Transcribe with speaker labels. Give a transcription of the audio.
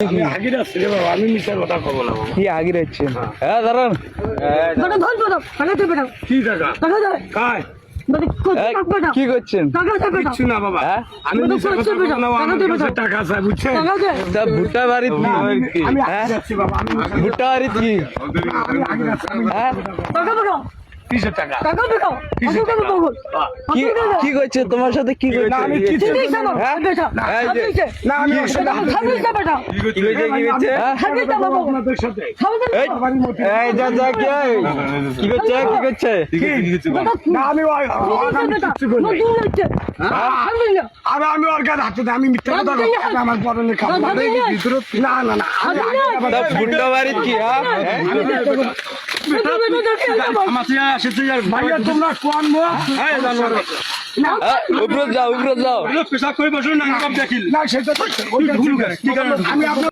Speaker 1: আমি আগিরে আসছি রে বাবা, আমি মিশার কথা কব না বাবা।
Speaker 2: কি আগিরে হচ্ছে? হ্যাঁ দাঁড়ান।
Speaker 1: কি টাকা কায়
Speaker 2: কি করছেন?
Speaker 1: কিচ্ছু না বাবা,
Speaker 2: হ্যাঁ?
Speaker 1: আমি মিশার কথা বলবো না, আমার কাছে টাকা আছে বুঝছেন।
Speaker 2: তা ভুট্টা বাড়িত কি?
Speaker 1: আমি
Speaker 2: হ্যাঁ?
Speaker 1: আগিরে আসছি বাবা, আমি মিশার
Speaker 2: ভুট্টা বাড়িত কি?
Speaker 1: আমি আগিরে আসছি, আমি
Speaker 2: হ্যাঁ?
Speaker 1: কিসের টাকা
Speaker 2: কি কি করছে তোমার সাথে? কি করছে?
Speaker 1: না, আমি কিছু
Speaker 2: হ্যাঁ? এই যে,
Speaker 1: না আমি ওর সাথে হাত ধরি না।
Speaker 2: কি করছে? কি করছে? হ্যাঁ?
Speaker 1: আপনাদের সাথে
Speaker 2: এই, এই যা যা কি এই? কি করছে? কি করছে?
Speaker 1: না আমি কিচ্ছু করি নাই। আমি ওর কাছে হাতে দিই, আমি মিথ্যা কথা বলছি, আমি আমার পরনে খাবো না না না আমি
Speaker 2: তা ভুট্টা বাড়িত কি? হ্যাঁ?
Speaker 1: ভাইয়া তোমরা কোন মো
Speaker 2: উপরে যাও, উপরে যাও।
Speaker 1: না সেটা আমি আপনার